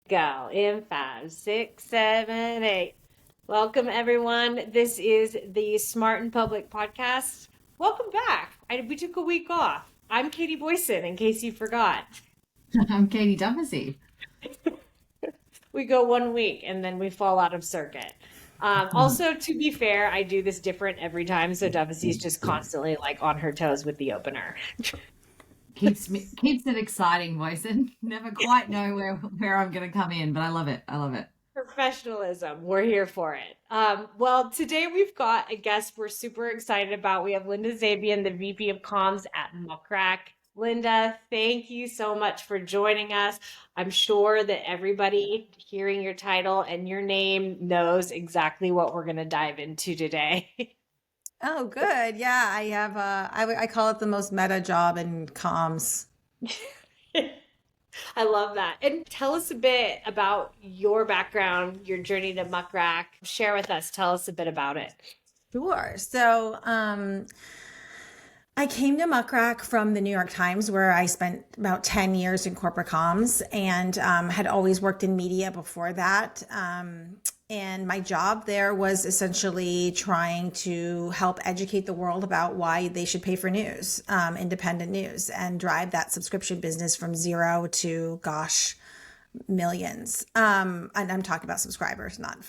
Go in 5, 6, 7, 8. Welcome, everyone. This is the Smart and Public podcast. Welcome back. We took a week off. I'm Katie Boyson, in case you forgot. I'm Katie Duffy. We go 1 week and then we fall out of circuit. Also, to be fair, I do this different every time, so Duffy's just constantly like on her toes with the opener. Keeps it exciting, Boyson. Never quite know where I'm going to come in, but I love it. I love it. Professionalism. We're here for it. Well, today we've got a guest we're super excited about. We have Linda Zebian, the VP of Comms at Muck Rack. Linda, thank you so much for joining us. I'm sure that everybody hearing your title and your name knows exactly what we're going to dive into today. Oh, good. Yeah, I have I call it the most meta job in comms. I love that. And tell us a bit about your background, your journey to Muck Rack. Share with us. Tell us a bit about it. Sure. So, I came to Muck Rack from the New York Times, where I spent about 10 years in corporate comms and had always worked in media before that. And my job there was essentially trying to help educate the world about why they should pay for news, independent news, and drive that subscription business from zero to, gosh, millions. And I'm talking about subscribers, not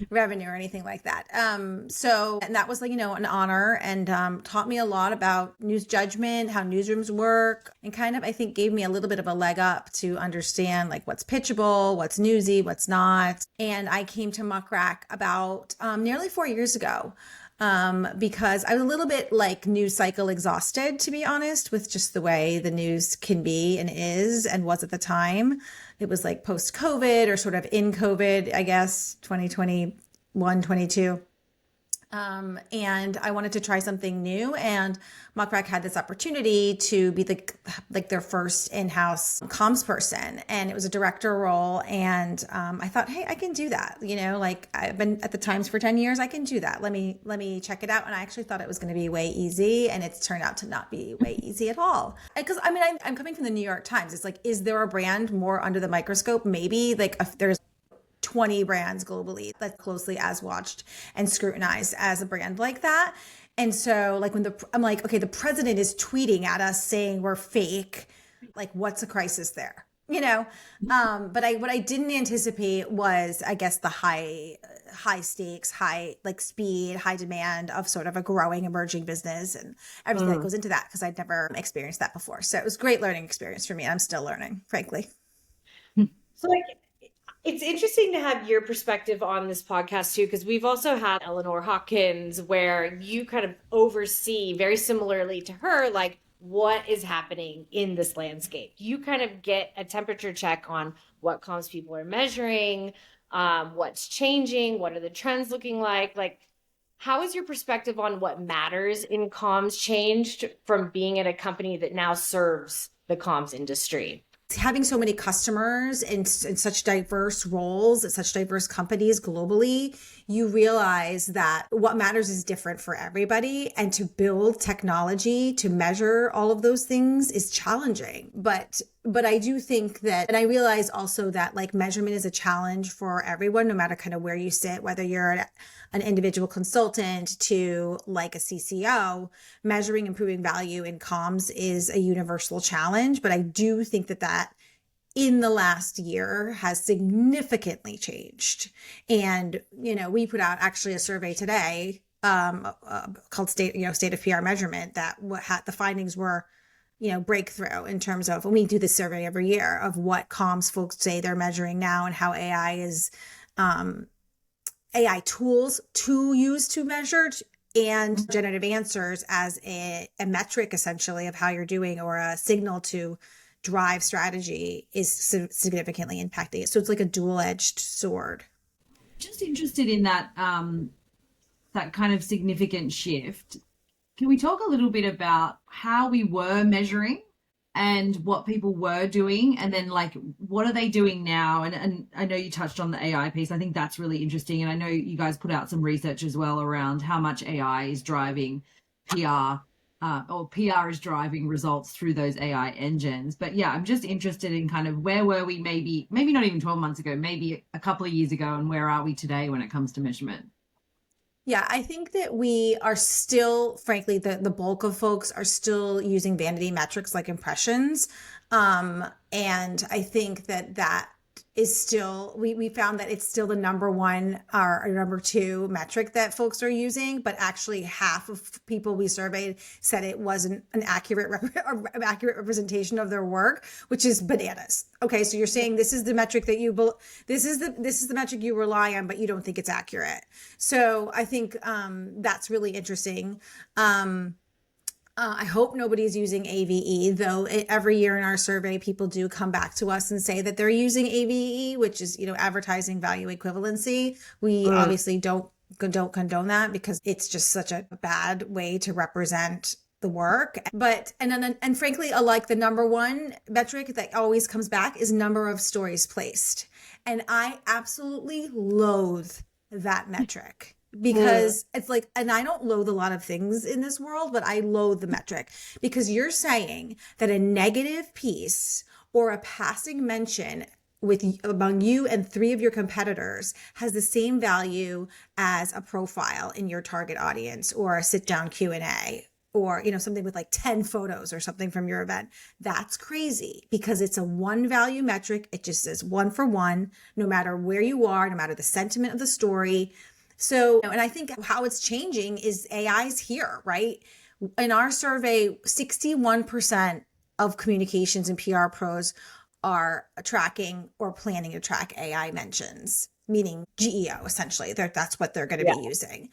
revenue or anything like that. And that was like, an honor, and taught me a lot about news judgment, how newsrooms work, and kind of, I think, gave me a little bit of a leg up to understand like what's pitchable, what's newsy, what's not. And I came to Muck Rack about nearly 4 years ago. Because I was a little bit like news cycle exhausted, to be honest, with just the way the news can be and is and was at the time. It was like post COVID or sort of in COVID, I guess, 2021, 22. And I wanted to try something new, and Muck Rack had this opportunity to be like their first in-house comms person, and it was a director role. And I thought, hey, I can do that. Like I've been at the Times for 10 years, I can do that. Let me check it out. And I actually thought it was going to be way easy, and it's turned out to not be way easy at all. Because I'm coming from the New York Times. It's like, is there a brand more under the microscope? Maybe like if there's 20 brands globally that's closely as watched and scrutinized as a brand like that. And so like I'm like, okay, the president is tweeting at us saying we're fake. Like, what's a crisis there? But what I didn't anticipate was, I guess, the high stakes, high like speed, high demand of sort of a growing emerging business and everything that goes into that, because I'd never experienced that before. So it was a great learning experience for me. I'm still learning, frankly. So like it's interesting to have your perspective on this podcast too, because we've also had Eleanor Hawkins, where you kind of oversee very similarly to her, like what is happening in this landscape. You kind of get a temperature check on what comms people are measuring, what's changing, what are the trends looking like. Like, how has your perspective on what matters in comms changed from being at a company that now serves the comms industry? Having so many customers in such diverse roles at such diverse companies globally, you realize that what matters is different for everybody. And to build technology to measure all of those things is challenging. But I do think that, and I realize also that like measurement is a challenge for everyone, no matter kind of where you sit, whether you're an individual consultant to like a CCO. Measuring improving value in comms is a universal challenge. But I do think that in the last year has significantly changed. And, we put out actually a survey today called State of PR Measurement, that the findings were, breakthrough in terms of, when we do this survey every year, of what comms folks say they're measuring now and how AI is AI tools to use to measure, and generative answers as a metric essentially of how you're doing, or a signal to drive strategy, is significantly impacting it. So it's like a dual-edged sword. Just interested in that that kind of significant shift. Can we talk a little bit about how we were measuring and what people were doing, and then like what are they doing now? And I know you touched on the AI piece. I think that's really interesting, and I know you guys put out some research as well around how much AI is driving PR or PR is driving results through those AI engines. But yeah, I'm just interested in kind of where were we maybe not even 12 months ago, maybe a couple of years ago, and where are we today when it comes to measurement? Yeah, I think that we are still, frankly, the bulk of folks are still using vanity metrics like impressions. And I think that that is still, we found that it's still the number one or number two metric that folks are using, but actually half of people we surveyed said it wasn't an accurate accurate representation of their work, which is bananas. Okay, so you're saying this is the metric that this is the metric you rely on, but you don't think it's accurate. So I think that's really interesting. I hope nobody's using AVE, though every year in our survey, people do come back to us and say that they're using AVE, which is, advertising value equivalency. We obviously don't condone that because it's just such a bad way to represent the work. But, and frankly, like the number one metric that always comes back is number of stories placed. And I absolutely loathe that metric. Because it's like, and I don't loathe a lot of things in this world, but I loathe the metric because you're saying that a negative piece or a passing mention among you and 3 of your competitors has the same value as a profile in your target audience or a sit down Q&A or, something with like 10 photos or something from your event. That's crazy because it's a one value metric. It just says 1 for 1, no matter where you are, no matter the sentiment of the story. So, and I think how it's changing is AI's here, right? In our survey, 61% of communications and PR pros are tracking or planning to track AI mentions, meaning GEO, essentially. That's what they're going to be using.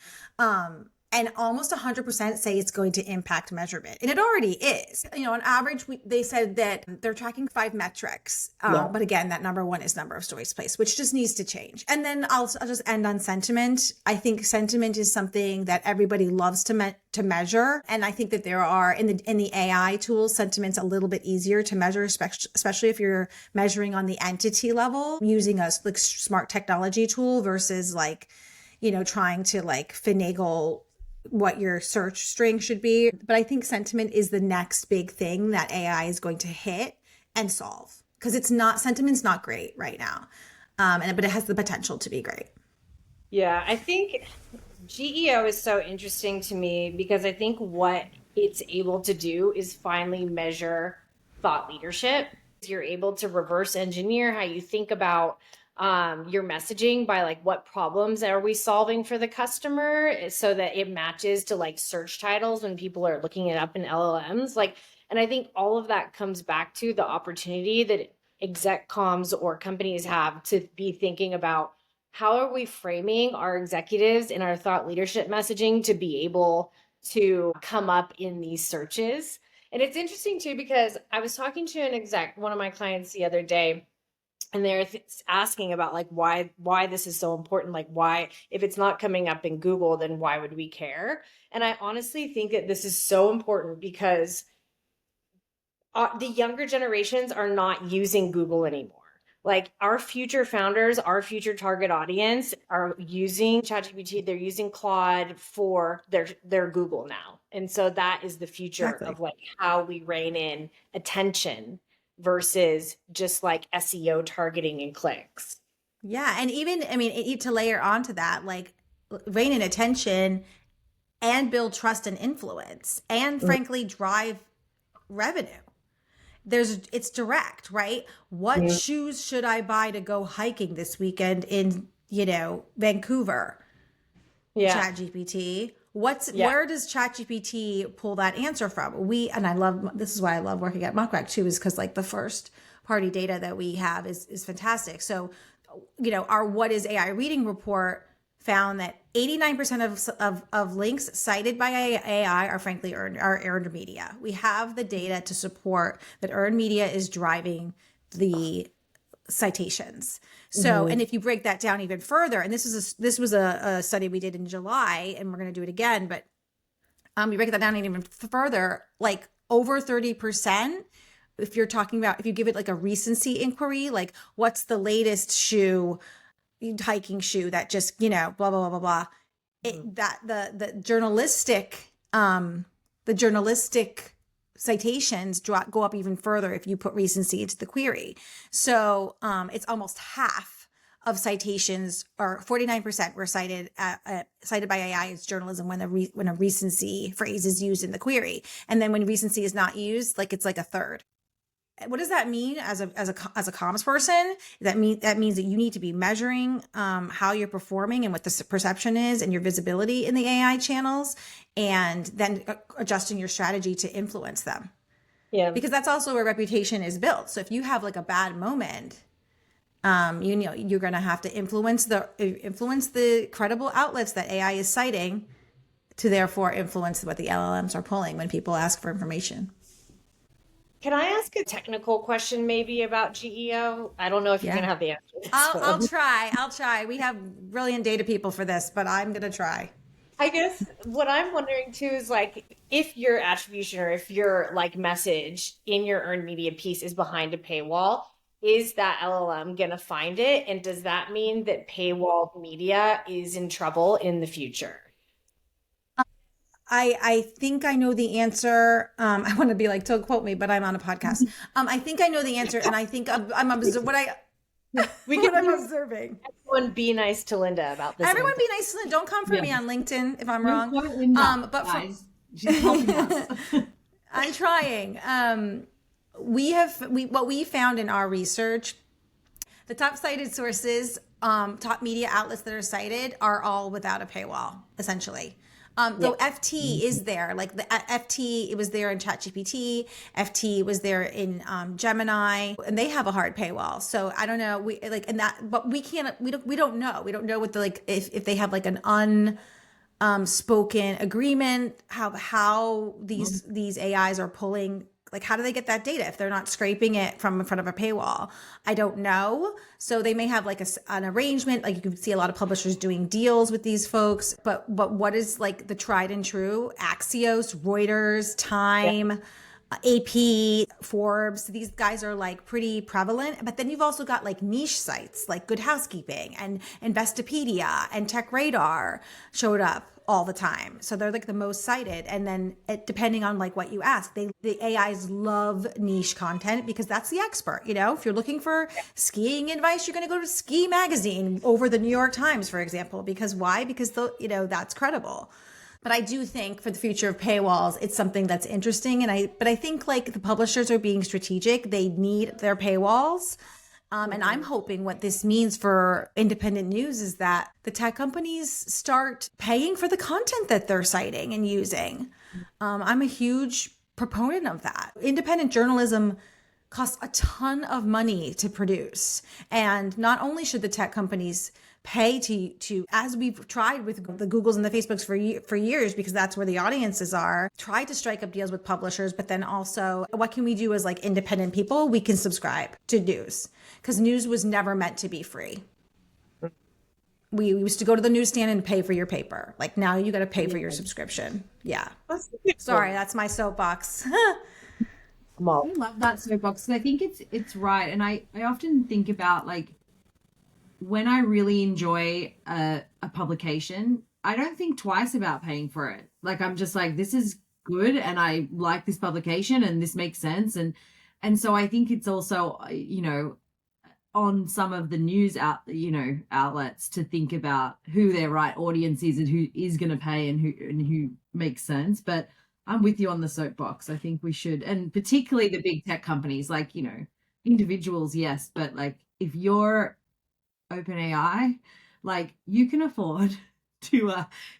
And almost 100% say it's going to impact measurement. And it already is. On average, they said that they're tracking 5 metrics. But again, that number one is number of stories placed, which just needs to change. And then I'll just end on sentiment. I think sentiment is something that everybody loves to measure. And I think that there are, in the AI tools, sentiment's a little bit easier to measure, especially if you're measuring on the entity level, using a smart technology tool versus trying to finagle what your search string should be. But I think sentiment is the next big thing that AI is going to hit and solve because sentiment's not great right now. But it has the potential to be great. Yeah, I think GEO is so interesting to me because I think what it's able to do is finally measure thought leadership. You're able to reverse engineer how you think about your messaging by what problems are we solving for the customer so that it matches to search titles when people are looking it up in LLMs. And I think all of that comes back to the opportunity that exec comms or companies have to be thinking about how are we framing our executives in our thought leadership messaging to be able to come up in these searches. And it's interesting too, because I was talking to one of my clients the other day, and they're asking about why this is so important. Why, if it's not coming up in Google, then why would we care? And I honestly think that this is so important because the younger generations are not using Google anymore. Our future founders, our future target audience are using ChatGPT. They're using Claude for their Google now. And so that is the future of how we rein in attention versus just SEO targeting and clicks. Yeah. And even, to layer onto that, rein in attention and build trust and influence and frankly drive revenue. It's direct, right? What shoes should I buy to go hiking this weekend in, Vancouver? Yeah. ChatGPT. Where does ChatGPT pull that answer from? This is why I love working at Muck Rack too, is because the first party data that we have is fantastic. So, our What is AI reading report found that 89% of links cited by AI are frankly earned media. We have the data to support that earned media is driving the citations. So, and if you break that down even further, and this was a study we did in July, and we're going to do it again, but you break that down even further, over 30%, if you're talking about, if you give it a recency inquiry, what's the latest hiking shoe that just, blah, blah, blah, blah, blah. The journalistic the journalistic citations go up even further if you put recency into the query. So it's almost half of citations, or 49% were cited by AI as journalism when a recency phrase is used in the query. And then when recency is not used, like it's like a third. What does that mean as a comms person? That means that you need to be measuring how you're performing and what the perception is and your visibility in the AI channels, and then adjusting your strategy to influence them. Yeah, because that's also where reputation is built. So if you have like a bad moment, you're going to have to influence the credible outlets that AI is citing, to therefore influence what the LLMs are pulling when people ask for information. can I ask a technical question maybe about GEO? I don't know if you're gonna have the answer to this I'll one. try. We have brilliant data people for this, but I'm going to try. I guess what I'm wondering too is like if your attribution or if your like message in your earned media piece is behind a paywall, is that LLM gonna find it? And does that mean that paywall media is in trouble in the future? I think I know the answer. I want to be like, don't quote me, but I'm on a podcast. I think I know the answer, and I think I'm observing. Everyone be nice to Linda about this. Everyone be nice to Linda. Don't come for me on LinkedIn if I'm wrong. But guys, she's helping us. I'm trying. What we found in our research, the top cited sources, top media outlets that are cited are all without a paywall, essentially. Though FT is there, like the FT, it was there in ChatGPT. FT was there in Gemini, and they have a hard paywall. So I don't know. But we can't. We don't know. We don't know what the if they have like an unspoken agreement. How these AIs are pulling. Like, how do they get that data if they're not scraping it from in front of a paywall? I don't know. So they may have like an arrangement. Like you can see a lot of publishers doing deals with these folks. But what is like the tried and true? Axios, Reuters, Time, AP, Forbes. These guys are like pretty prevalent. But then you've also got like niche sites like Good Housekeeping and Investopedia and Tech Radar showed up all the time. So they're like the most cited. And then depending on like what you ask, the AIs love niche content because that's the expert. If you're looking for skiing advice, you're going to go to Ski Magazine over the New York Times, for example. Because why? Because that's credible. But I do think for the future of paywalls, it's something that's interesting. But I think like the publishers are being strategic. They need their paywalls. And I'm hoping what this means for independent news is that the tech companies start paying for the content that they're citing and using. I'm a huge proponent of that. Independent journalism costs a ton of money to produce. And not only should the tech companies pay to as we've tried with the Googles and the Facebooks for years, because that's where the audiences are, try to strike up deals with publishers, but then also what can we do as like independent people? We can subscribe to news, because news was never meant to be free. We used to go to the newsstand and pay for your paper. Like now you got to pay for your subscription. Yeah. Sorry, that's my soapbox. I love that soapbox because I think it's right. And I often think about like when I really enjoy a publication, I don't think twice about paying for it. Like I'm just like, this is good and I like this publication and this makes sense. And so I think it's also, on some of the news outlets to think about who their right audience is and who is going to pay and who makes sense. But I'm with you on the soapbox. I think we should, and particularly the big tech companies, like, individuals, yes, but like if you're OpenAI, like you can afford to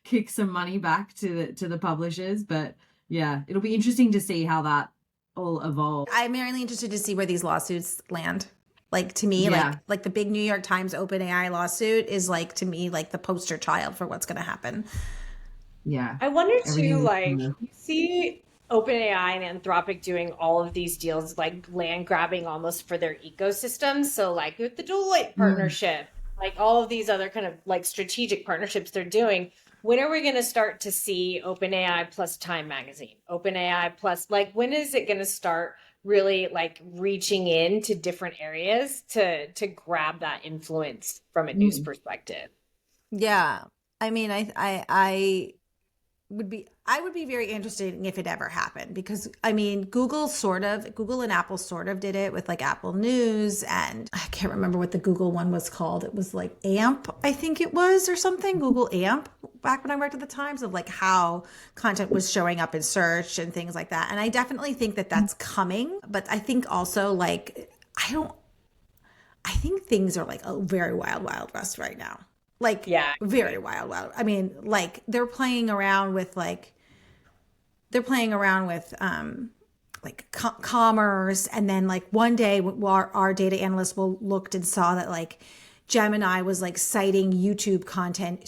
kick some money back to the publishers. But yeah, it'll be interesting to see how that all evolves. I'm really interested to see where these lawsuits land. Like to me, like the big New York Times OpenAI lawsuit is like to me like the poster child for what's going to happen. Yeah. I wonder too, like you see OpenAI and Anthropic doing all of these deals, like land grabbing almost for their ecosystems. So like with the Deloitte partnership, like all of these other kind of like strategic partnerships they're doing. When are we going to start to see OpenAI plus Time Magazine, OpenAI plus, like when is it going to start really like reaching into different areas to grab that influence from a news perspective? Yeah. I mean, I I would be very interested if it ever happened, because I mean, Google and Apple sort of did it with like Apple News, and I can't remember what the Google one was called. It was like AMP, I think it was, or something, Google AMP, back when I worked at the Times, of like how content was showing up in search and things like that. And I definitely think that that's coming, but I think also like, I think things are like a very wild, wild west right now. Like, Yeah. very wild, wild. I mean, like they're playing around with commerce. And then like one day our data analysts looked and saw that like Gemini was like citing YouTube content,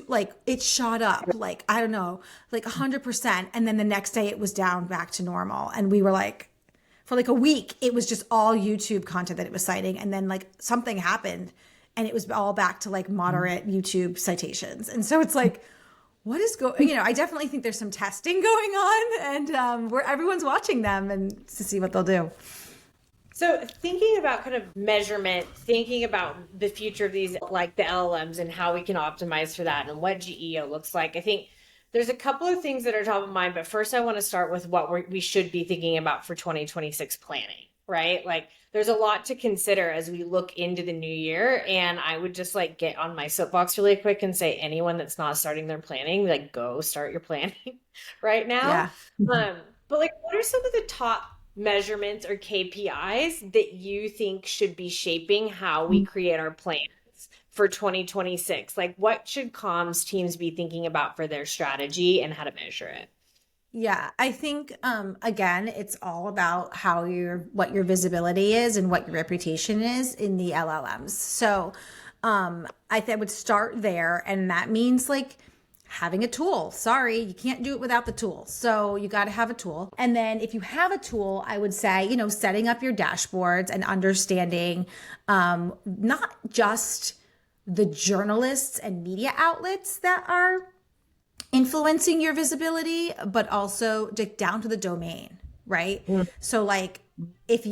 like it shot up, like, I don't know, like 100%. And then the next day it was down back to normal. And we were like, for like a week, it was just all YouTube content that it was citing. And then like something happened and it was all back to like moderate YouTube citations. And so it's like, what is I definitely think there's some testing going on, and where everyone's watching them and to see what they'll do. So thinking about kind of measurement, thinking about the future of these, like the LLMs and how we can optimize for that and what GEO looks like, I think there's a couple of things that are top of mind, but first I want to start with what we should be thinking about for 2026 planning, right? Like there's a lot to consider as we look into the new year. And I would just like get on my soapbox really quick and say, anyone that's not starting their planning, like go start your planning right now. Yeah. But like, what are some of the top measurements or KPIs that you think should be shaping how we create our plans for 2026? Like what should comms teams be thinking about for their strategy and how to measure it? Yeah, I think again, it's all about what your visibility is and what your reputation is in the LLMs. So I would start there, and that means like having a tool. Sorry, you can't do it without the tool. So you got to have a tool. And then if you have a tool, I would say, setting up your dashboards and understanding not just the journalists and media outlets that are influencing your visibility, but also down to the domain, right? So like if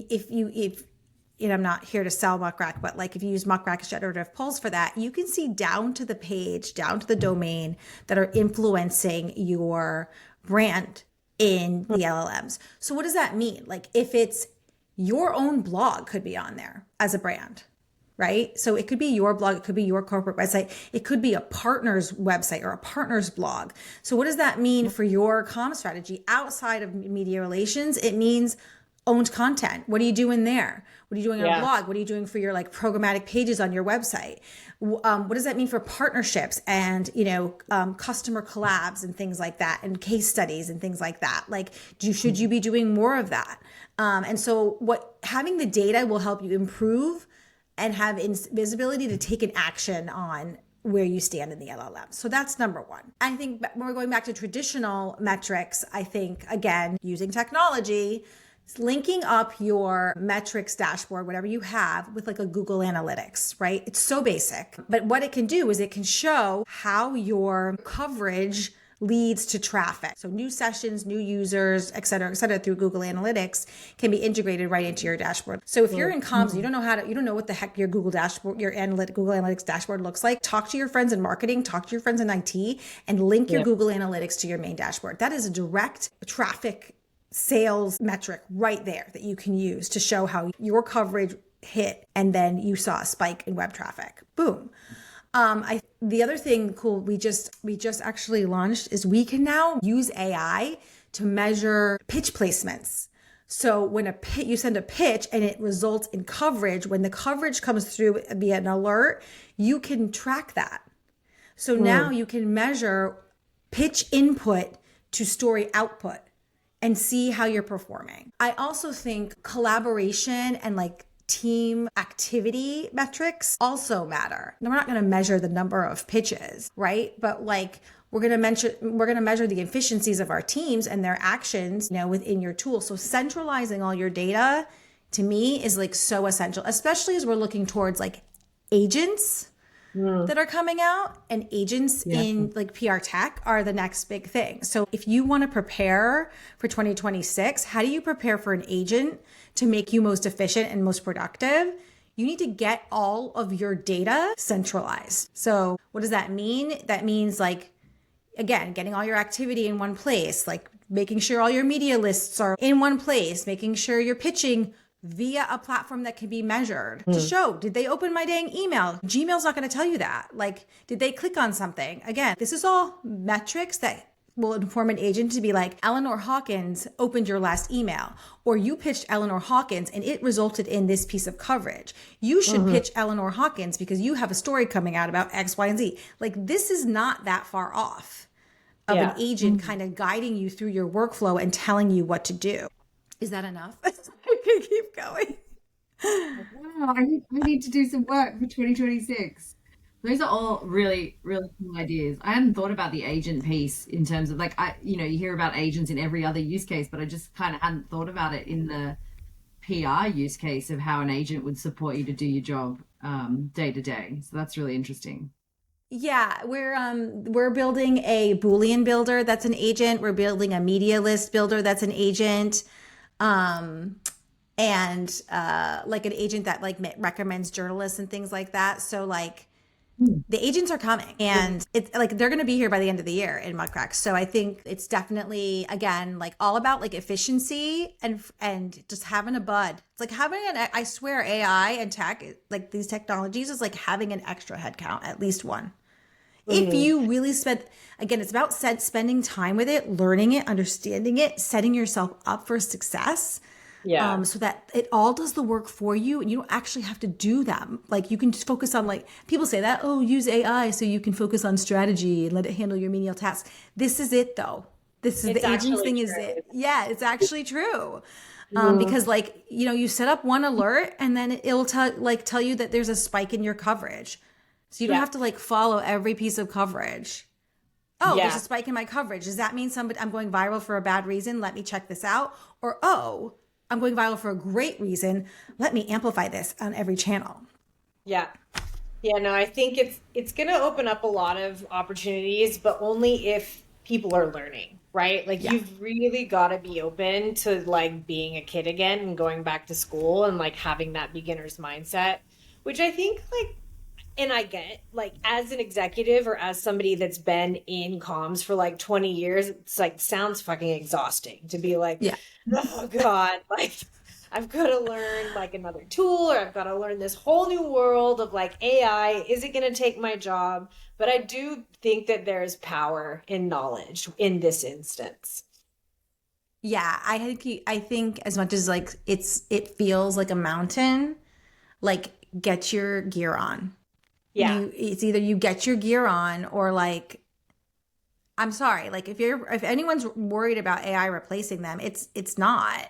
I'm not here to sell Muck Rack, but like if you use Muck Rack's generative pulse for that, you can see down to the page, down to the domain that are influencing your brand in the LLMs. So what does that mean? Like if it's your own blog could be on there as a brand, right? So it could be your blog, it could be your corporate website, it could be a partner's website or a partner's blog. So what does that mean for your comm strategy outside of media relations? It means owned content. What are you doing there? What are you doing on a blog? What are you doing for your like programmatic pages on your website? What does that mean for partnerships and, customer collabs and things like that, and case studies and things like that? Like, should you be doing more of that? And so having the data will help you improve and have visibility to take an action on where you stand in the LLM. So that's number one. I think when we're going back to traditional metrics, I think, again, using technology, linking up your metrics dashboard, whatever you have, with like a Google Analytics, right? It's so basic. But what it can do is it can show how your coverage leads to traffic. So new sessions, new users, et cetera, through Google Analytics can be integrated right into your dashboard. So if you're in comms, you don't know what the heck your Google Analytics dashboard looks like, talk to your friends in marketing, talk to your friends in IT, and link your Google Analytics to your main dashboard. That is a direct traffic sales metric right there that you can use to show how your coverage hit and then you saw a spike in web traffic. Boom. The other thing cool we just actually launched is we can now use AI to measure pitch placements. So when you send a pitch and it results in coverage, when the coverage comes through via an alert, you can track that. So now you can measure pitch input to story output and see how you're performing. I also think collaboration and like team activity metrics also matter. Now, we're not going to measure the number of pitches, right? But like we're going to measure the efficiencies of our teams and their actions, within your tool. So centralizing all your data to me is like so essential, especially as we're looking towards like agents that are coming out, and agents in like PR tech are the next big thing. So if you want to prepare for 2026, how do you prepare for an agent to make you most efficient and most productive? You need to get all of your data centralized. So what does that mean? That means like again, getting all your activity in one place, like making sure all your media lists are in one place, making sure you're pitching via a platform that can be measured to show, did they open my dang email? Gmail's not going to tell you that. Like, did they click on something? Again, this is all metrics that will inform an agent to be like, Eleanor Hawkins opened your last email, or you pitched Eleanor Hawkins and it resulted in this piece of coverage. You should pitch Eleanor Hawkins because you have a story coming out about X, Y, and Z. Like, this is not that far off of an agent kind of guiding you through your workflow and telling you what to do. Is that enough? I can keep going. Wow, I need to do some work for 2026. Those are all really, really cool ideas. I hadn't thought about the agent piece in terms of like, you hear about agents in every other use case, but I just kind of hadn't thought about it in the PR use case of how an agent would support you to do your job day to day. So that's really interesting. Yeah, we're building a Boolean builder that's an agent. We're building a media list builder that's an agent. And like an agent that like recommends journalists and things like that. So like the agents are coming, and it's like they're going to be here by the end of the year in Muck Rack. So I think it's definitely, again, like all about like efficiency and just having a bud. It's like having I swear AI and tech, like these technologies, is like having an extra headcount, at least one. If you really spend, again, it's about spending time with it, learning it, understanding it, setting yourself up for success. Yeah. So that it all does the work for you and you don't actually have to do that. Like you can just focus on, like, people say that, oh, use AI so you can focus on strategy and let it handle your menial tasks. This is it though. This is It's the agents thing actually is true. it. Yeah, it's actually true. Because like, you set up one alert and then it'll tell you that there's a spike in your coverage. So you don't have to like follow every piece of coverage. Oh, there's a spike in my coverage. Does that mean I'm going viral for a bad reason? Let me check this out. Or, oh, I'm going viral for a great reason. Let me amplify this on every channel. Yeah. Yeah, no, I think it's going to open up a lot of opportunities, but only if people are learning, right? Like you've really got to be open to like being a kid again and going back to school and like having that beginner's mindset, which I think like, and I get, like, as an executive or as somebody that's been in comms for like 20 years, it's like sounds fucking exhausting to be like, oh God, like I've got to learn like another tool, or I've got to learn this whole new world of like AI. Is it going to take my job? But I do think that there's power in knowledge in this instance. Yeah, I think as much as like it feels like a mountain, like get your gear on. Yeah. It's either you get your gear on or like, I'm sorry, like if anyone's worried about AI replacing them, it's not.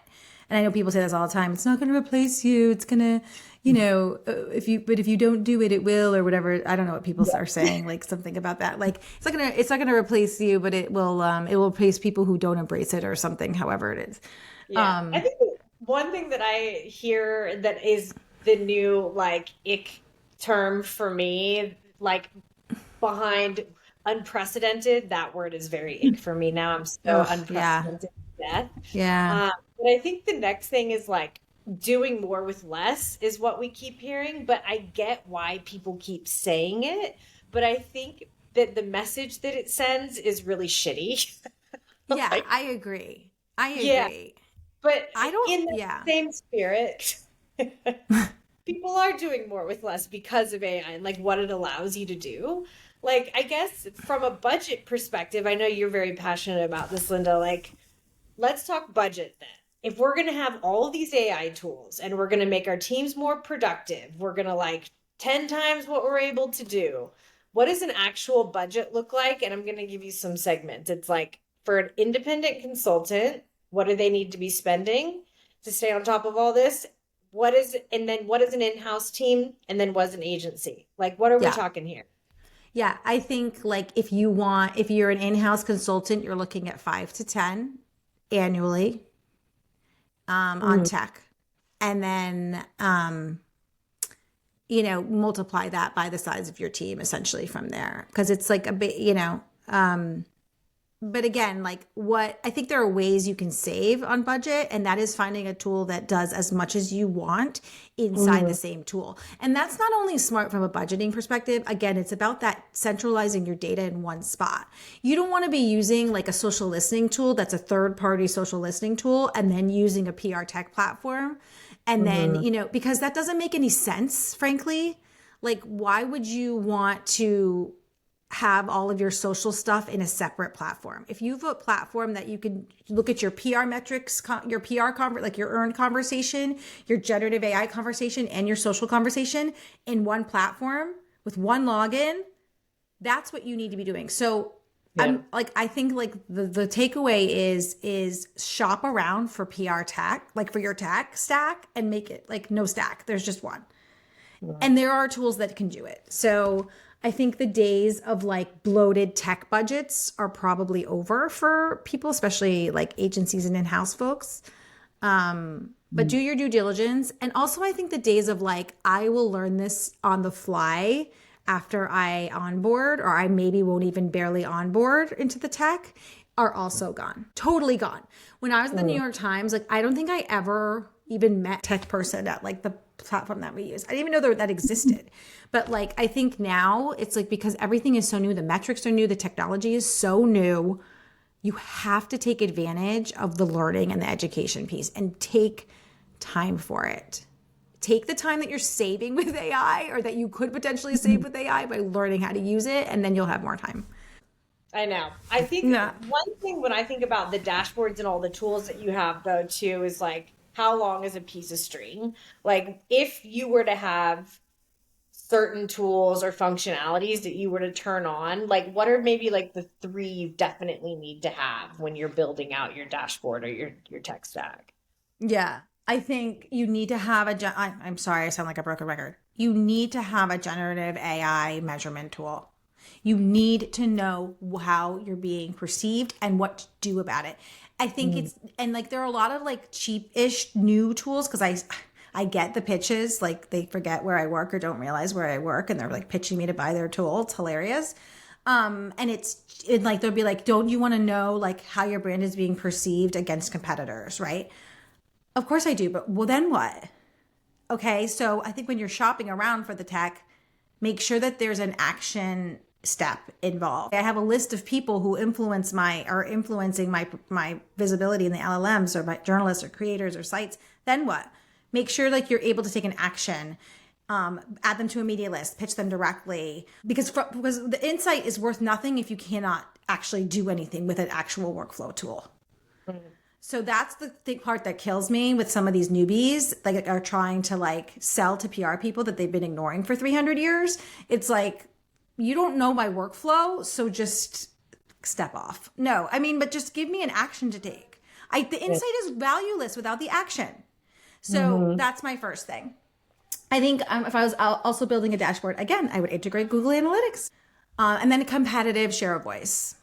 And I know people say this all the time. It's not going to replace you. It's going to, if you don't do it, it will, or whatever. I don't know what people are saying, like something about that. Like it's not going to replace you, but it will replace people who don't embrace it or something, however it is. Yeah. I think one thing that I hear that is the new like ick term for me, like behind unprecedented, that word is very ick for me now. I'm so unprecedented to death. Yeah. But I think the next thing is like doing more with less is what we keep hearing, but I get why people keep saying it. But I think that the message that it sends is really shitty. Yeah, Like, I agree. I agree. yeah, but I don't, in the same spirit, people are doing more with less because of AI and like what it allows you to do. Like, I guess from a budget perspective, I know you're very passionate about this, Linda. Like, let's talk budget then. If we're going to have all of these AI tools and we're going to make our teams more productive, we're going to like 10 times what we're able to do. What does an actual budget look like? And I'm going to give you some segments. It's like for an independent consultant, what do they need to be spending to stay on top of all this? And then what is an in-house team? And then what is an agency? Like, what are we talking here? Yeah, I think like if you're an in-house consultant, you're looking at 5 to 10 annually on tech. And then, multiply that by the size of your team essentially from there. Cause it's like a bit, but again, like what I think there are ways you can save on budget, and that is finding a tool that does as much as you want inside the same tool. And that's not only smart from a budgeting perspective. Again, it's about that centralizing your data in one spot. You don't want to be using like a social listening tool that's a third party social listening tool and then using a PR tech platform. And then, because that doesn't make any sense, frankly. Like, why would you want to have all of your social stuff in a separate platform? If you have a platform that you can look at your PR metrics, your like your earned conversation, your generative AI conversation, and your social conversation in one platform with one login, that's what you need to be doing. So I think like the takeaway is shop around for PR tech, like for your tech stack, and make it like no stack. There's just one. Yeah. And there are tools that can do it. So I think the days of like bloated tech budgets are probably over for people, especially like agencies and in-house folks. But do your due diligence. And also I think the days of like, I will learn this on the fly after I onboard, or I maybe won't even barely onboard into the tech, are also gone. Totally gone. When I was at the New York Times, like I don't think I ever even met a tech person at like the platform that we use. I didn't even know that existed. But like, I think now it's like, because everything is so new, the metrics are new, the technology is so new, you have to take advantage of the learning and the education piece and take time for it. Take the time that you're saving with AI, or that you could potentially save with AI, by learning how to use it, and then you'll have more time. I know. I think one thing when I think about the dashboards and all the tools that you have though too is like, how long is a piece of string? Like if you were to have certain tools or functionalities that you were to turn on, like what are maybe like the 3 you definitely need to have when you're building out your dashboard or your tech stack? Yeah. I think you need to have I'm sorry, I sound like a broken record. You need to have a generative AI measurement tool. You need to know how you're being perceived and what to do about it. I think and like there are a lot of like cheap-ish new tools, because I get the pitches, like they forget where I work or don't realize where I work, and they're like pitching me to buy their tool. It's hilarious. And it's like, they'll be like, don't you want to know like how your brand is being perceived against competitors, right? Of course I do, but well, then what? Okay, so I think when you're shopping around for the tech, make sure that there's an action step involved. I have a list of people who are influencing my visibility in the LLMs, or my journalists or creators or sites. Then what? Make sure like you're able to take an action, add them to a media list, pitch them directly, because the insight is worth nothing if you cannot actually do anything with an actual workflow tool. So that's the part that kills me with some of these newbies, like are trying to like sell to PR people that they've been ignoring for 300 years. It's like, you don't know my workflow, so just step off. No, I mean, but just give me an action to take. The insight is valueless without the action. So that's my first thing. I think if I was also building a dashboard, again, I would integrate Google Analytics, and then a competitive share of voice.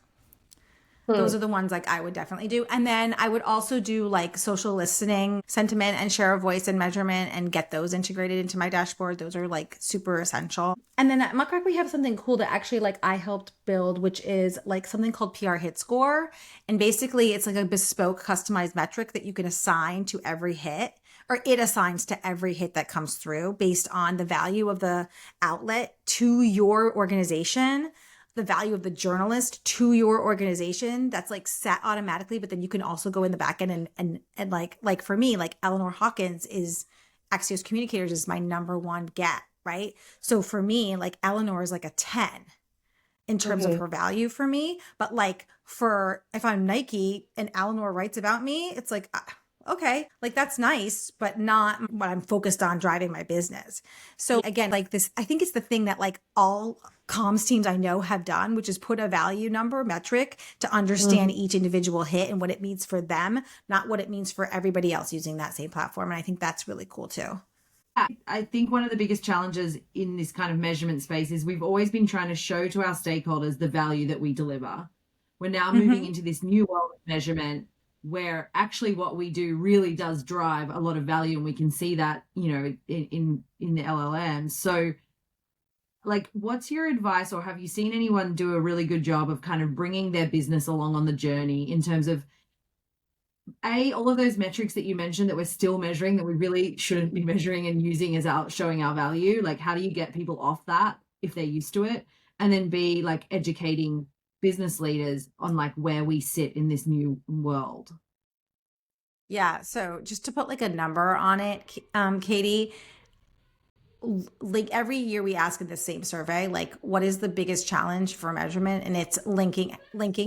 Those are the ones like I would definitely do. And then I would also do like social listening, sentiment, and share of voice and measurement, and get those integrated into my dashboard. Those are like super essential. And then at Muck Rack, we have something cool that actually like I helped build, which is like something called PR hit score. And basically it's like a bespoke customized metric that you can assign to every hit, or it assigns to every hit that comes through based on the value of the outlet to your organization, the value of the journalist to your organization. That's like set automatically, but then you can also go in the back end and like for me, like Eleanor Hawkins is Axios Communicators is my number one get, right? So for me, like Eleanor is like a 10 in terms of her value for me. But like if I'm Nike and Eleanor writes about me, it's like, okay, like that's nice, but not what I'm focused on driving my business. So again, like this, I think it's the thing that like all comms teams I know have done, which is put a value number metric to understand each individual hit and what it means for them, not what it means for everybody else using that same platform. And I think that's really cool too. I think one of the biggest challenges in this kind of measurement space is we've always been trying to show to our stakeholders the value that we deliver. We're now moving into this new world of measurement where actually what we do really does drive a lot of value, and we can see that, you know, in the LLM. So like, what's your advice, or have you seen anyone do a really good job of kind of bringing their business along on the journey in terms of all of those metrics that you mentioned that we're still measuring that we really shouldn't be measuring and using as showing our value? Like, how do you get people off that if they're used to it? And then B, like, educating business leaders on like where we sit in this new world. Yeah. So just to put like a number on it, Katie, like every year we ask in the same survey, like what is the biggest challenge for measurement? And it's linking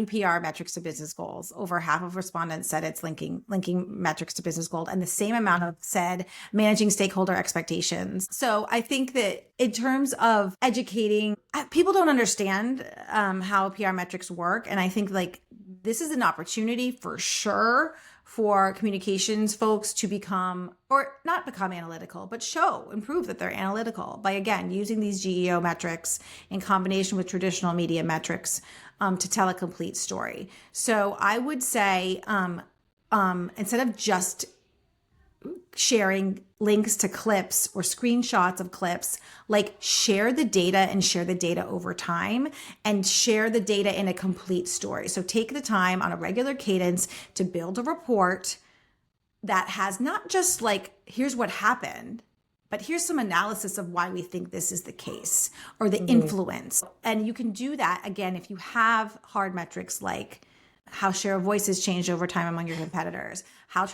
PR metrics to business goals. Over half of respondents said it's linking metrics to business goals, and the same amount of said managing stakeholder expectations. So I think that in terms of educating, people don't understand how PR metrics work. And I think like this is an opportunity for sure for communications folks to become, or not become analytical, but and prove that they're analytical by, again, using these GEO metrics in combination with traditional media metrics to tell a complete story. So I would say instead of just sharing links to clips or screenshots of clips, like share the data and share the data over time and share the data in a complete story. So take the time on a regular cadence to build a report that has not just like, here's what happened, but here's some analysis of why we think this is the case or the influence. And you can do that again if you have hard metrics like how share of voice has changed over time among your competitors, how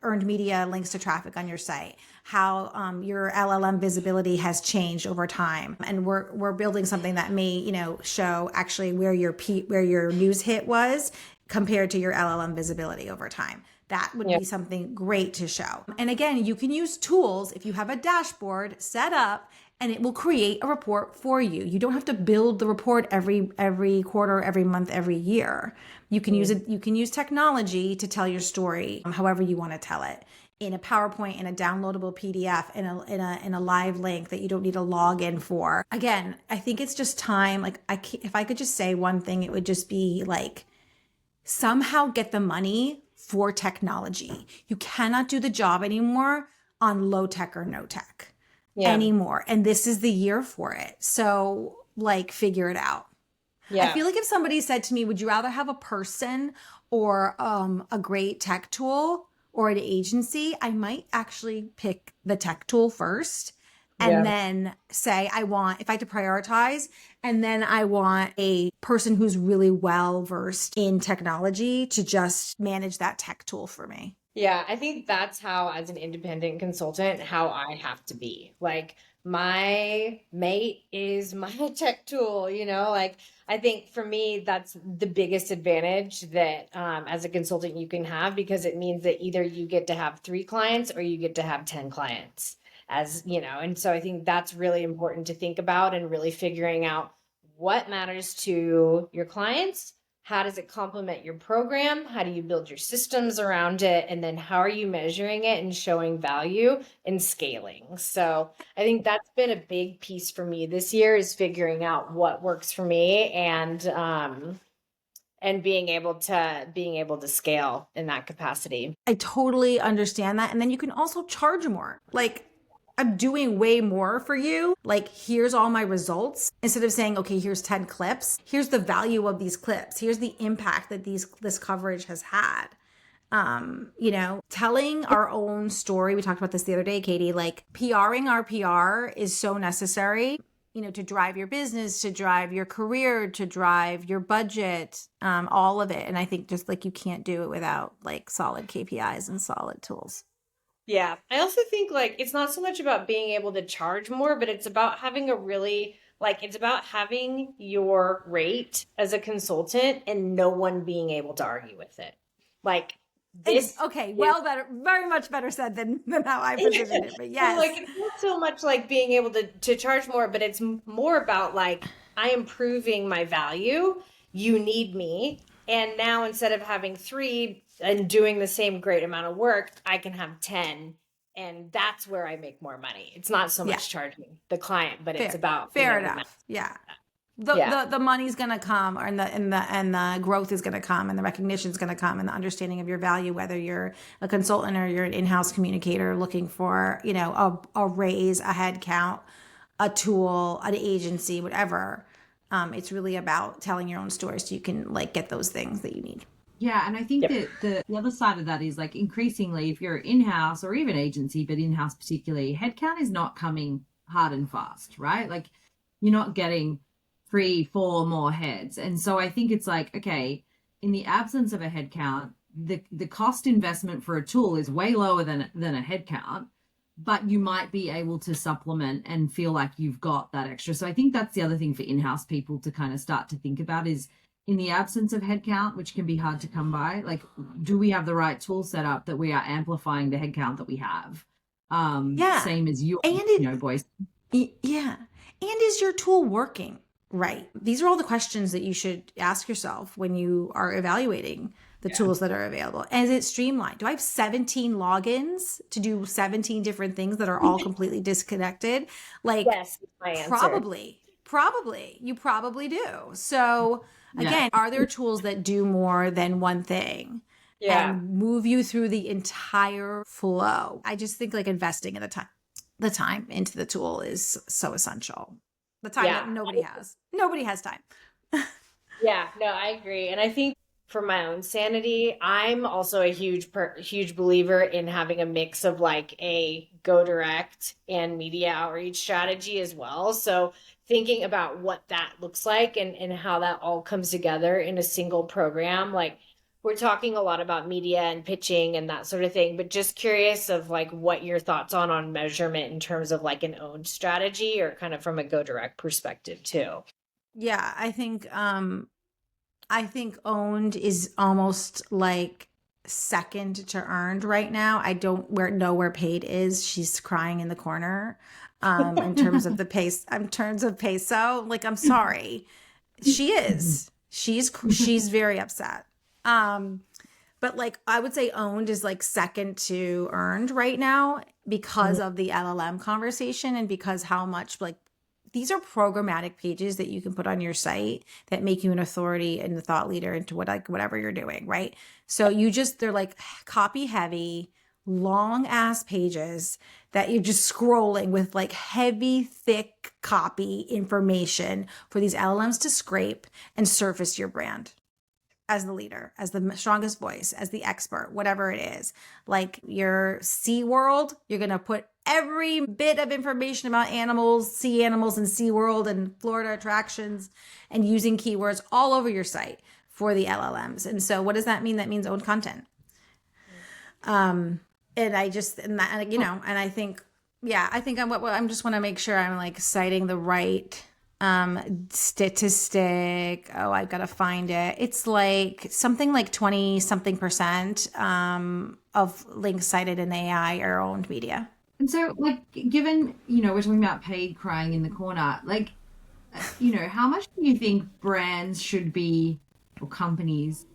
earned media links to traffic on your site, how your LLM visibility has changed over time. And we're building something that may, show actually where your news hit was compared to your LLM visibility over time. That would be something great to show. And again, you can use tools if you have a dashboard set up, and it will create a report for you. You don't have to build the report every quarter, every month, every year. You can use it. You can use technology to tell your story however you want to tell it, in a PowerPoint, in a downloadable PDF, in a live link that you don't need a login for. Again, I think it's just time. Like if I could just say one thing, it would just be like, somehow get the money for technology. You cannot do the job anymore on low tech or no tech anymore. And this is the year for it. So like figure it out. Yeah. I feel like if somebody said to me, would you rather have a person or a great tech tool or an agency? I might actually pick the tech tool first and then say, if I had to prioritize, and then I want a person who's really well versed in technology to just manage that tech tool for me. Yeah, I think that's how, as an independent consultant, how I have to be. Like, my mate is my tech tool, like, I think for me, that's the biggest advantage that as a consultant you can have, because it means that either you get to have 3 clients or you get to have 10 clients, and so I think that's really important to think about, and really figuring out what matters to your clients. How does it complement your program? How do you build your systems around it? And then how are you measuring it and showing value and scaling? So I think that's been a big piece for me this year, is figuring out what works for me and being able to scale in that capacity. I totally understand that. And then you can also charge more. Like, I'm doing way more for you. Like, here's all my results. Instead of saying, okay, here's 10 clips. Here's the value of these clips. Here's the impact that this coverage has had. Telling our own story. We talked about this the other day, Katie, like PRing our PR is so necessary, to drive your business, to drive your career, to drive your budget, all of it. And I think just like you can't do it without like solid KPIs and solid tools. Yeah. I also think like it's not so much about being able to charge more, but it's about having it's about having your rate as a consultant and no one being able to argue with it. Like this. Better, very much better said than how I positioned it. But yes. Like, it's not so much like being able to charge more, but it's more about like, I am proving my value. You need me. And now instead of having 3 and doing the same great amount of work, I can have 10. And that's where I make more money. It's not so much charging the client, but it's about fair enough. Yeah. The money's going to come, and the growth is going to come, and the recognition is going to come, and the understanding of your value, whether you're a consultant or you're an in-house communicator looking for, a raise, a head count, a tool, an agency, whatever. It's really about telling your own story so you can like get those things that you need. Yeah, and I think Yep. that the other side of that is like increasingly, if you're in-house or even agency, but in-house particularly, headcount is not coming hard and fast, right? Like you're not getting 3, 4 more heads. And so I think it's like, okay, in the absence of a headcount, the cost investment for a tool is way lower than a headcount, but you might be able to supplement and feel like you've got that extra. So I think that's the other thing for in-house people to kind of start to think about is in the absence of headcount, which can be hard to come by, like, do we have the right tool set up that we are amplifying the headcount that we have? Yeah. Same as you, And it, boys. yeah. And is your tool working? Right. These are all the questions that you should ask yourself when you are evaluating the tools that are available. And is it streamlined? Do I have 17 logins to do 17 different things that are all completely disconnected? Like, Yes, is my answer. probably. You probably do. So again, are there tools that do more than one thing? Yeah. And move you through the entire flow? I just think like investing in the time into the tool is so essential. The time that nobody has. Nobody has time. Yeah, no, I agree. And I think for my own sanity, I'm also a huge believer in having a mix of like a go direct and media outreach strategy as well. So thinking about what that looks like and how that all comes together in a single program, like we're talking a lot about media and pitching and that sort of thing, but just curious of like what your thoughts on measurement in terms of like an owned strategy or kind of from a go direct perspective too. Yeah, I think owned is almost like second to earned right now. I don't know where paid is. She's crying in the corner. In terms of the pace, in terms of peso, like I'm sorry, she is. She's very upset. But like I would say owned is like second to earned right now because of the LLM conversation and because how much like these are programmatic pages that you can put on your site that make you an authority and a thought leader into whatever you're doing, right? So they're like copy heavy, long ass pages that you're just scrolling with like heavy, thick copy information for these LLMs to scrape and surface your brand as the leader, as the strongest voice, as the expert, whatever it is. Like your Sea World, you're going to put every bit of information about animals, sea animals and Sea World and Florida attractions and using keywords all over your site for the LLMs. And so what does that mean? That means owned content. And I just, and that, you know, and I think, I'm just want to make sure I'm like citing the right statistic. Oh, I've got to find it. It's like something like 20 something percent of links cited in AI are owned media. And so like given, we're talking about paid crying in the corner, like, how much do you think brands should be or companies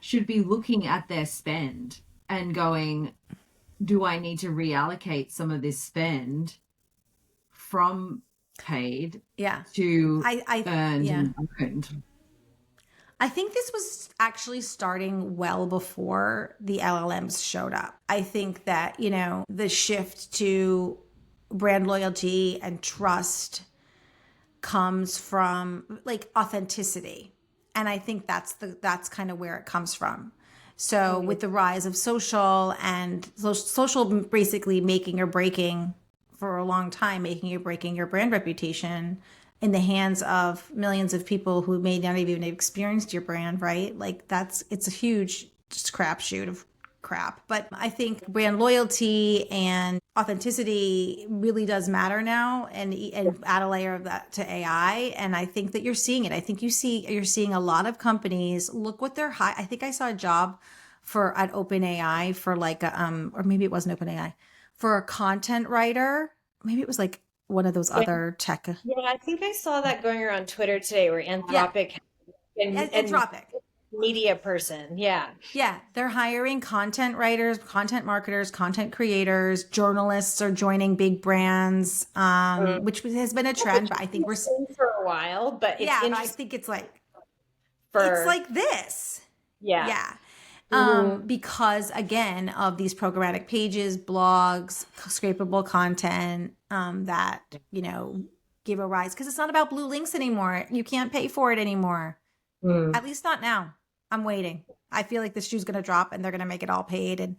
should be looking at their spend and going, do I need to reallocate some of this spend from paid to earned and unearned? I think this was actually starting well before the LLMs showed up. I think that, the shift to brand loyalty and trust comes from like authenticity. And I think that's kind of where it comes from. So with the rise of social and social basically making or breaking for a long time, making or breaking your brand reputation in the hands of millions of people who may not even have experienced your brand, right? Like it's a huge just crapshoot of crap. But I think brand loyalty and authenticity really does matter now, and add a layer of that to AI. And I think that you're seeing it. I think you're seeing a lot of companies look what they're high. I think I saw a job at OpenAI for like or maybe it wasn't OpenAI, for a content writer. Maybe it was like one of those other tech. Yeah, I think I saw that going around Twitter today where Anthropic and Anthropic. Media person. Yeah. Yeah. They're hiring content writers, content marketers, content creators, journalists are joining big brands, which has been a trend, but I think we're for a while, but it's I think it's like it's like this. Yeah. Yeah. Because again of these programmatic pages, blogs, scrapable content, that, give a rise because it's not about blue links anymore. You can't pay for it anymore. At least not now. I'm waiting. I feel like the shoe's going to drop and they're going to make it all paid and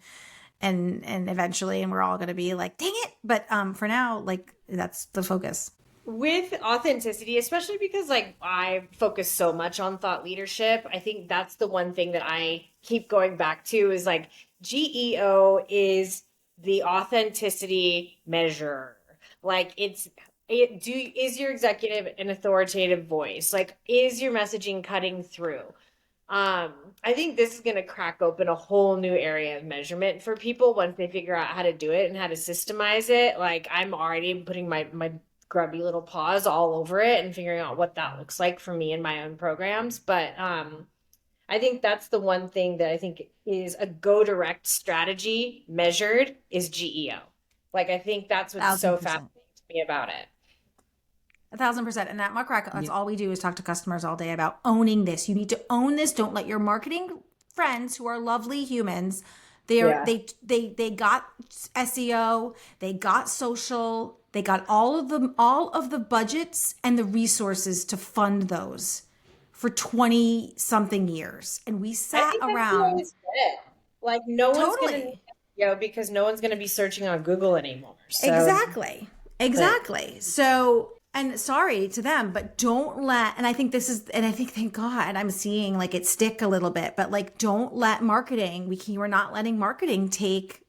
eventually, and we're all going to be like, dang it. But for now, like that's the focus. With authenticity, especially because like I focus so much on thought leadership, I think that's the one thing that I keep going back to is like GEO is the authenticity measure. Like is your executive an authoritative voice? Like is your messaging cutting through? I think this is going to crack open a whole new area of measurement for people once they figure out how to do it and how to systemize it. Like I'm already putting my grubby little paws all over it and figuring out what that looks like for me in my own programs. But I think that's the one thing that I think is a go direct strategy measured is GEO. Like I think that's what's so 1000%. fascinating to me about it. 1000%. And at Muck Rack, that's all we do is talk to customers all day about owning this. You need to own this. Don't let your marketing friends who are lovely humans, they got SEO, they got social, they got all of the budgets and the resources to fund those for 20 something years. And we sat around. Like no one's Totally. going to because no one's going to be searching on Google anymore. So. Exactly. So, and sorry to them, but don't let, and I think thank God I'm seeing like it stick a little bit, but like, don't let marketing, we're not letting marketing take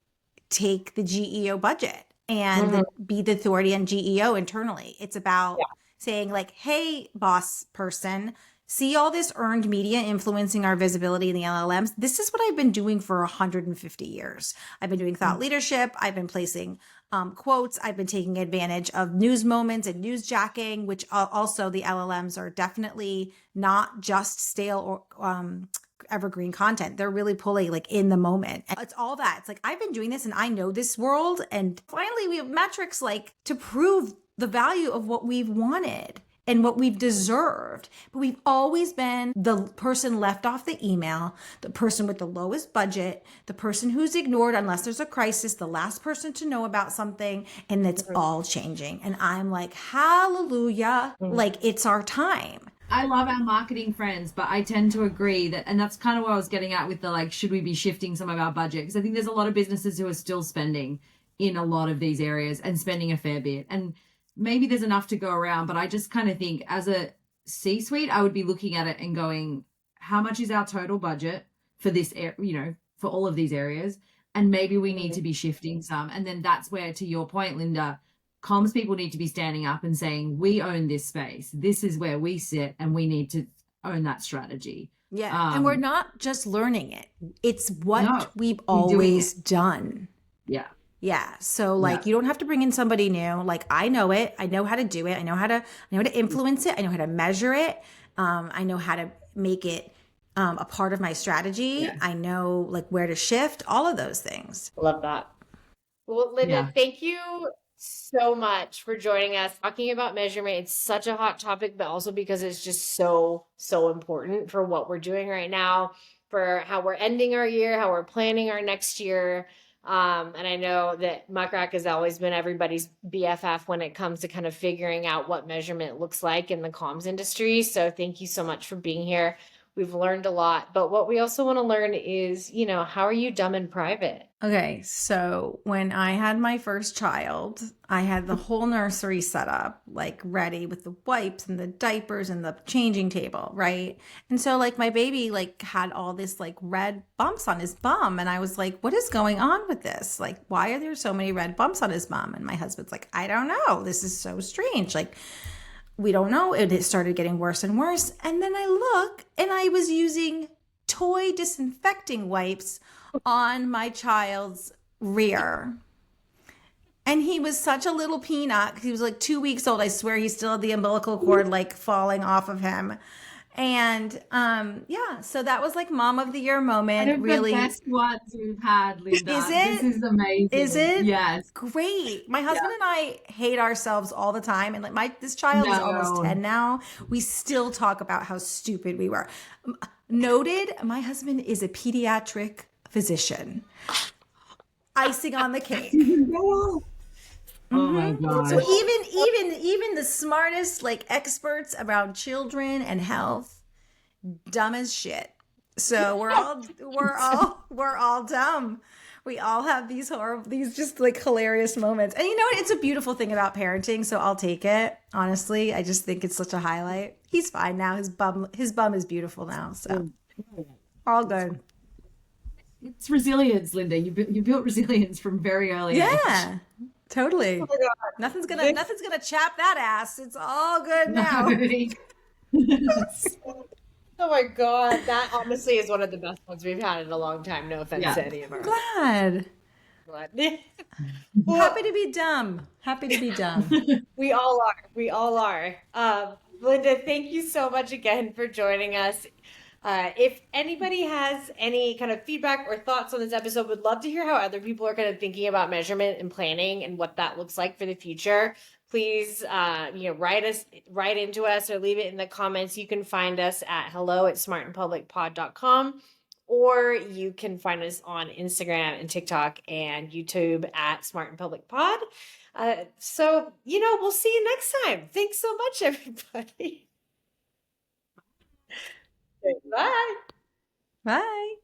the GEO budget and be the authority on GEO internally. It's about saying like, hey, boss person, see all this earned media influencing our visibility in the LLMs. This is what I've been doing for 150 years. I've been doing thought leadership. I've been placing quotes. I've been taking advantage of news moments and newsjacking, which also the LLMs are definitely not just stale or evergreen content. They're really pulling like in the moment. And it's all that. It's like, I've been doing this and I know this world. And finally we have metrics like to prove the value of what we've wanted and what we've deserved. But we've always been the person left off the email, the person with the lowest budget, the person who's ignored unless there's a crisis, the last person to know about something. And it's all changing. And I'm like, hallelujah, like it's our time. I love our marketing friends, but I tend to agree that, and that's kind of what I was getting at with the like, should we be shifting some of our budget? Because I think there's a lot of businesses who are still spending in a lot of these areas and spending a fair bit. And maybe there's enough to go around, but I just kind of think as a C-suite, I would be looking at it and going, how much is our total budget for this, for all of these areas? And maybe we need to be shifting some. And then that's where, to your point, Linda, comms people need to be standing up and saying, we own this space. This is where we sit and we need to own that strategy. Yeah. And we're not just learning it. It's what we've always done. Yeah. Yeah. So like you don't have to bring in somebody new. Like I know it. I know how to do it. I know how to influence it. I know how to measure it. I know how to make it a part of my strategy. Yeah. I know like where to shift, all of those things. Love that. Well, Linda, thank you so much for joining us talking about measurement. It's such a hot topic, but also because it's just so important for what we're doing right now, for how we're ending our year, how we're planning our next year. And I know that Muck Rack has always been everybody's BFF when it comes to kind of figuring out what measurement looks like in the comms industry. So thank you so much for being here. We've learned a lot, but what we also want to learn is, how are you dumb in private? Okay. So when I had my first child, I had the whole nursery set up, like ready with the wipes and the diapers and the changing table. Right. And so like my baby like had all this like red bumps on his bum. And I was like, what is going on with this? Like, why are there so many red bumps on his bum? And my husband's like, I don't know. This is so strange. Like, we don't know. And it started getting worse and worse. And then I look and I was using toy disinfecting wipes on my child's rear. And he was such a little peanut. He was like 2 weeks old. I swear he still had the umbilical cord like falling off of him. And so that was like mom of the year moment. One of really the best ones we've had, Linda. Is it? This is amazing. Is it? Yes. Great. My husband and I hate ourselves all the time. And like this child is almost 10 now. We still talk about how stupid we were. Noted, my husband is a pediatric physician. Icing on the cake. Oh my gosh. So even the smartest like experts around children and health, dumb as shit. So we're all dumb. We all have these just like hilarious moments. And you know what? It's a beautiful thing about parenting, so I'll take it. Honestly, I just think it's such a highlight. He's fine now. His bum is beautiful now. So all good. It's resilience, Linda. You built resilience from very early age. Yeah. Totally. Oh my God. Nothing's gonna chap that ass. It's all good now. Oh my God, that honestly is one of the best ones we've had in a long time. No offense to any of our. Glad. Well, Happy to be dumb. Happy to be dumb. we all are. We all are. Linda, thank you so much again for joining us. If anybody has any kind of feedback or thoughts on this episode, would love to hear how other people are kind of thinking about measurement and planning and what that looks like for the future. Please, write into us or leave it in the comments. You can find us at hello@smartandpublicpod.com, or you can find us on Instagram and TikTok and YouTube at Smart and Public Pod. So, we'll see you next time. Thanks so much, everybody. Bye. Bye.